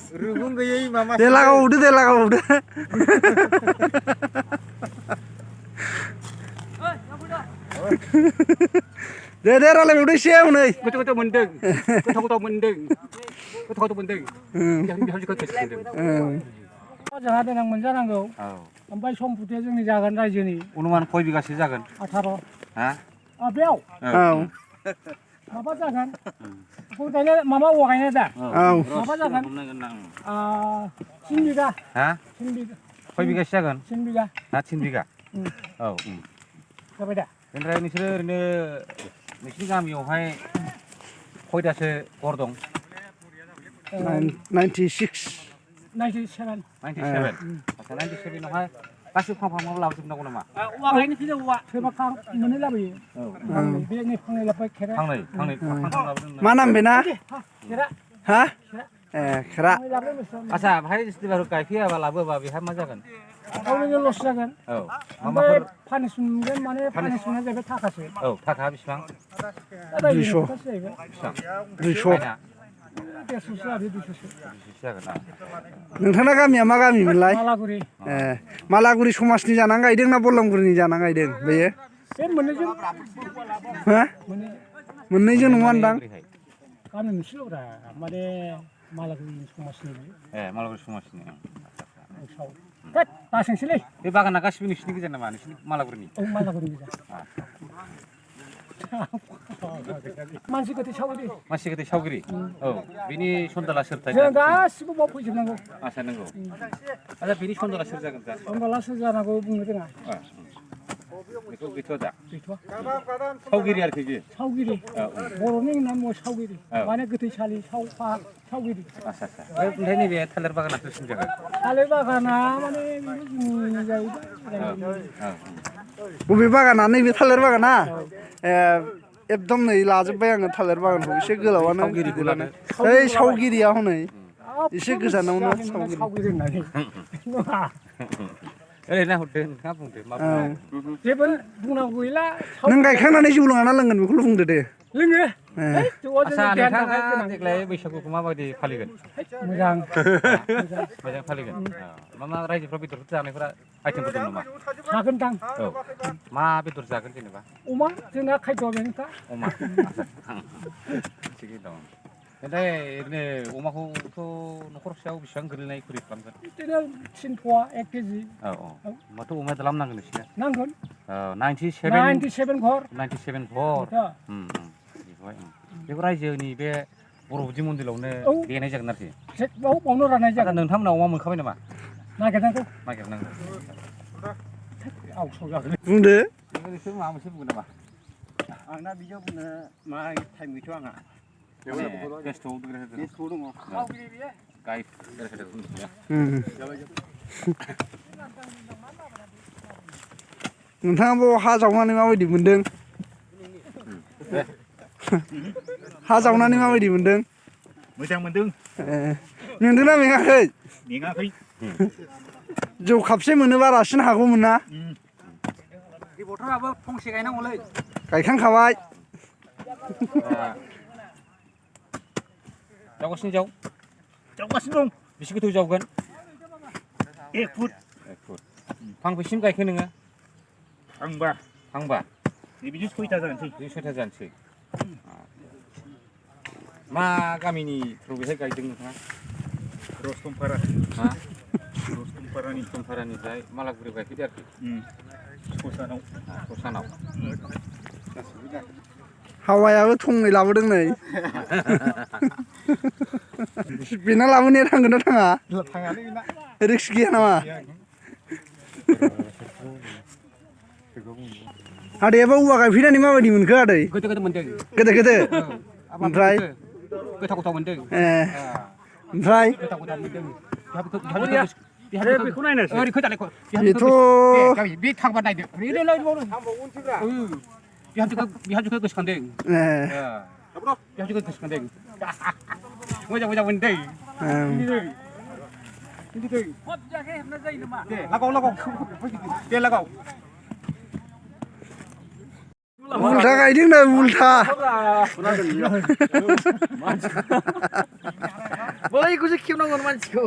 रुगुं गैयै मामा दे लागावदो दे लागावदो दे दे रायलायबावदो एसे हनै गोथाव मोनदों गोथाव मोनदों गोथाव मोनदों बिहामजोखौ गोसो मोनदों जोंहा देनां मोनजानांगौ ओमफ्राय सम्पतिया जोंनि जागोन रायजोनि अनुमान खय बिगासो जागोन 18 हा बेयाव औ माबा जागोन गय गायनाय माबा औवा गायनाय दा औ माबा जागोन 3 बिगा हा 3 बिगा खय बिगासो जागोन 3 बिगा ना 3 बिगा औ जाबाय दा ओमफ्राय नोंसोरो ओरैनो नोंसिनि गामियावहाय खयदासो घर दं 96 97 आच्छा 97 आवहाय गासिबो फांफा लाबोजोबनांगौ नामा औवा गायनो फैदों औवा सोरबा मोननै लाबोयो बे नै फांनै लाबोबाय खेरा फांनै लाबोदों मा नाम बेना खेरा हा ए खेरा आच्छा बाहाय सोरबा गायफैयाबा लाबोआबा बेहा मा जागोन गावनिनो लस जागोन औ ओमफ्राय पानिशमेन्ट मोनगोन माने पानिशमेन्टआ जाहैबाय थाखासो औ थाखा बेसेबां 200 150 आरो 200 जागोन ना नोंथांना गामिया मा गामिमोनलाय मालागुरि ए मालागुरि समाजनि जानानै गायदों ना बलंगुरिनि जानानै गायदों बेयो बे मोननैजों हा मोननैजों नङा होनदां गामि मोनसेल'ब्रा माने मालागुरि समाजनि ए मालागुरि समाजनि दा सोंसैलै बे बागाना गासिबो नोंसिनि गोजा नामा नोंसिनि मालागुरिनि औ मालागुरि गोजा मानसि गोथै सावगिरि औ बिनि सन्दाला सोर थायो जों गासिबो बाव फैजोबनांगौ आच्छा नंगौ आच्छा बिनि सन्दाला सोर जागोन दा सन्दाला सोर जानांगौ बुंनो रोङा बेखौ गैथ'आ दा गैथ'आ सावगिरि आरोखि बे सावगिरि बर'नि नाम सावगिरि माने गोथैसालि सावगिरि आच्छा ओमफ्राय नैबे थालिर बागाना सोरसिम जागोन थालिर बागाना माने जोंनि जाहैबाय बबे बागाना नैबे थालिर बागाना ए एकदम नै लाजोब्बाय आङो थालिर बागानखौ एसे गोलावानो गिदिरानो ओइ सावगिरिया हनै एसे गोजानावनो सावगिरि होननानै ओरैनो हरदो नोंथाङा बुंदो मा जेबो बुंनांगौ गैला नों गायखांनानै जौ लोङा ना लोंगोन बेखौल' बुंदो दे लोङो आच्छा नोंथाङा देग्लाय बैसागुखौ माबायदि फालिगोन मोजां फालिगोन मा रायजोफ्रा बेदरफोर जानायफोरा आइटेमफोर दं नामा हागोनदां औ मा बेदर जागोन जेनेबा अमा जोंना खायद'आ बेनोखा अमा थिगैनो दं ओमफ्राय ओरैनो अमाखौथ' न'खरसेयाव बेसेबां गोलैनाय खुरि खालामगोन बिदिनो 3 पवा 1 केजि औ होमबाथ' अमाया द्लाम नांगोन नोंसिनो नांगोन 97 घर बेखौ रायजोनि बे बर' बिदि मन्दिरावनो देनाय जागोन आरोखि बावनो राननाय जागोन नोंथांमोना अमा मोनखाबाय नामा नागिरनांगौ बुंदो नोंसोर माबा मोनसे बुंगोन नामा आंना बिदियाव बुंनो मा टाइम गैथ'आ आंहा बेस्थ'आव दङ गाय नोंथाङा बाव हा जावनानै माबायदि मोनदों हा जावनानै माबायदि मोनदों मोजां मोनदों मेंदोंना मेङाखै मेङाखै जौ खापसे मोनोबा रासिन हागौमोन ना बथलाबो फंसे गायनांगौलै गायखांखाबाय जावगासिनो जावगासिनो दं बेसे गोथौ जावगोन 1 फुट फांबेसिम गायखो नोङो फांबा बिदिनो 6था जानोसै मा गामिनि बेहाय गायदों नोंथाङा रस्तमपारानिफ्राय मालागुरि गायफैदो आरोखि ससानाव हावायाबो थंनै लाबोदों नै बेना लाबोनाया थांगोन ना थाङा रिक्स गैया नामा आदैयाबो औवा गायफैनानै माबायदि मोनखो आदै गोदो मोनदों गोदो ओमफ्राय गोथाव मोनदों ओमफ्राय बेखौ नायनोसै बेथ' बे थांबा नायदो बिहामजोखौ गोसोखांदों बिहामजोखौ गोसोखांदों मोजां मोनदों दे लागाव उल्था गायदों नो उल्था बैखौसो खेबनांगोन मानसिखौ